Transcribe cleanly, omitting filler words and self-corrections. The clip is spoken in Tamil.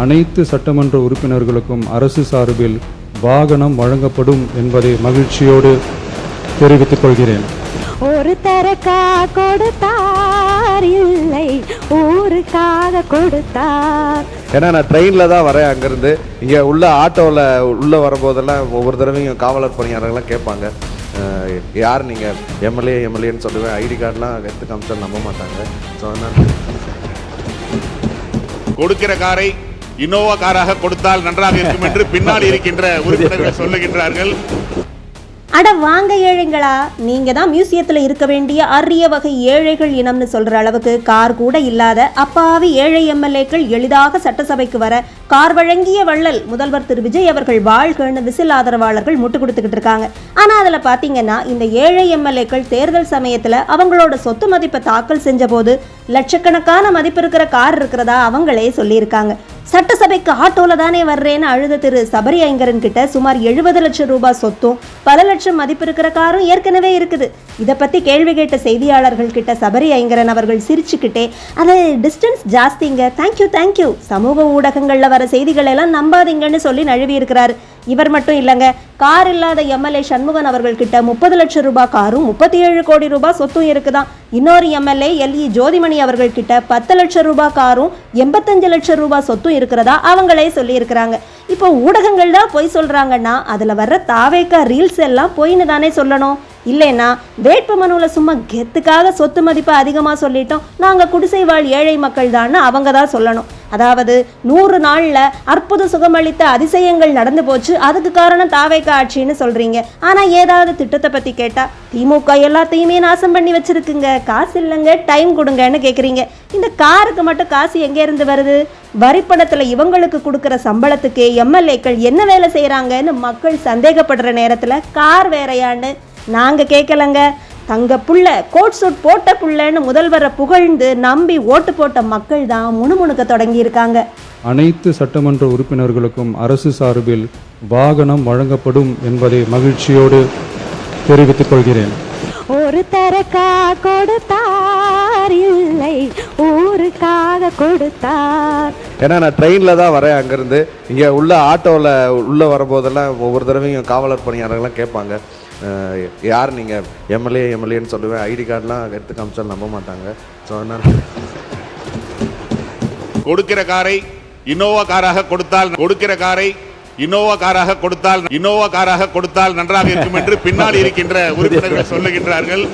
அனைத்து சட்டமன்ற உறுப்பினர்களுக்கும் அரசு சார்பில் வாகனம் வழங்கப்படும் என்பதை மகிழ்ச்சியோடு தெரிவித்துக் கொள்கிறேன். ஒரு தரக்கா கொடுத்தார் இல்லை ஊருக்காக கொடுத்தார். ஏன்னா நான் ட்ரெயினில் தான் வரேன். அங்கேருந்து இங்கே உள்ள ஆட்டோவில் உள்ளே வரும்போதெல்லாம் ஒவ்வொரு தடவையும் காவலர் பணியாளர்கள்லாம் கேட்பாங்க, யார் நீங்கள் எம்எல்ஏன்னு சொல்லுவேன். ஐடி கார்டெலாம் எடுத்து காமிச்சா நம்ப மாட்டாங்க. ஸோ அதனால் கொடுக்கிற காரை இனோவா காராக கொடுத்தால் நன்றாக இருக்கும் என்று பின்னால் இருக்கின்ற உறுப்பினர்கள் சொல்லுகின்றார்கள். அட வாங்க ஏழைங்களா, நீங்க தான் மியூசியத்தில் இருக்க வேண்டிய அரிய வகை ஏழைகள் இனம்னு சொல்ற அளவுக்கு கார் கூட இல்லாத அப்பாவி ஏழை எம்எல்ஏக்கள் எளிதாக சட்டசபைக்கு வர கார் வழங்கிய வள்ளல் முதல்வர் திரு விஜய் அவர்கள் வாழ்கன்னு விசில் ஆதரவாளர்கள் முட்டு கொடுத்துக்கிட்டு இருக்காங்க. ஆனா அதுல பாத்தீங்கன்னா இந்த ஏழை எம்எல்ஏக்கள் தேர்தல் சமயத்துல அவங்களோட சொத்து மதிப்பை தாக்கல் செஞ்ச போது லட்சக்கணக்கான மதிப்பு இருக்கிற கார் இருக்கிறதா அவங்களே சொல்லியிருக்காங்க. சட்டசபைக்கு ஆட்டோல தானே வர்றேன்னு அழுத திரு சபரி ஐங்கரன் கிட்ட சுமார் 70 லட்சம் ரூபாய் சொத்தும் பல லட்சம் மதிப்பு இருக்கிற காரும் ஏற்கனவே இருக்குது. இதை பத்தி கேள்வி கேட்ட செய்தியாளர்கள் கிட்ட சபரி ஐங்கரன் அவர்கள் சிரிச்சுக்கிட்டே, அது டிஸ்டன்ஸ் ஜாஸ்திங்க, தேங்க்யூ, சமூக ஊடகங்கள்ல வர செய்திகள் எல்லாம் நம்பாதீங்கன்னு சொல்லி நழுவி இருக்கிறாரு. இவர் மட்டும் இல்லைங்க, கார் இல்லாத எம்எல்ஏ சண்முகன் அவர்கள் கிட்ட 30 லட்சம் ரூபாய் காரும் 37 கோடி ரூபாய் சொத்தும் இருக்குதான். இன்னொரு எம்எல்ஏ எல்இ ஜோதிமணி அவர்கள் கிட்ட 10 லட்சம் ரூபாய் காரும் 85 லட்சம் ரூபாய் சொத்தும் இருக்கிறதா அவங்களே சொல்லி இருக்கிறாங்க. இப்போ ஊடகங்கள் தான் பொய் சொல்றாங்கன்னா அதுல வர்ற தாவேக்கா ரீல்ஸ் எல்லாம் பொய்னு தானே சொல்லணும். இல்லைன்னா வேட்பு மனுல சும்மா கெத்துக்காக சொத்து மதிப்பை அதிகமா சொல்லிட்டோம், நாங்க குடிசை வாழ் ஏழை மக்கள் தான் அவங்க தான் சொல்லணும். அதாவது 100 நாள்ல அற்புத சுகமளித்த அதிசயங்கள் நடந்து போச்சு, அதுக்கு காரணம் தாவேக்கா ஆட்சின்னு சொல்றீங்க. ஆனா ஏதாவது திட்டத்தை பத்தி கேட்டா திமுக எல்லாத்தையுமே நாசம் பண்ணி வச்சிருக்குங்க, காசு இல்லைங்க, டைம் கொடுங்கன்னு கேக்குறீங்க. இந்த காருக்கு மட்டும் காசு எங்க இருந்து வருது? வரிப்பணத்துல இவங்களுக்கு கொடுக்குற சம்பளத்துக்கு எம்எல்ஏக்கள் என்ன வேலை செய்யறாங்கன்னு மக்கள் சந்தேகப்படுற நேரத்துல கார் வேறையான்னு நாங்க கேட்கலங்க. தங்க புள்ள கோட் சூட் போட்ட புள்ளன்னு முதல்வரை புகழ்ந்து நம்பி ஓட்டு போட்ட மக்கள் தான் முணுமுணுக்க தொடங்கி இருக்காங்க. அனைத்து சட்டமன்ற உறுப்பினர்களுக்கும் அரசு சார்பில் வாகனம் வழங்கப்படும் என்பதை மகிழ்ச்சியோடு தெரிவித்துக் கொள்கிறேன். ஒரு தரக்கா கொடுத்தார் இல்லை ஊருக்காக கொடுத்தார். ஏன்னா நான் ட்ரெயினில் தான் வரேன். அங்கேருந்து இங்கே உள்ள ஆட்டோவில் உள்ளே வரும்போதெல்லாம் ஒவ்வொரு தடவையும் காவலர் பணியாளர்கள்லாம் கேட்பாங்க, யார் நீங்கள் எம்எல்ஏன்னு சொல்லுவேன். ஐடி கார்டெலாம் எடுத்து காமிச்சா நம்ப மாட்டாங்க. ஸோ அதனால் கொடுக்கிற காரை இனோவா காராக கொடுத்தால் நன்றாக இருக்கும் என்று பின்னால் இருக்கின்ற உறுப்பினர்கள் சொல்லுகின்றார்கள்.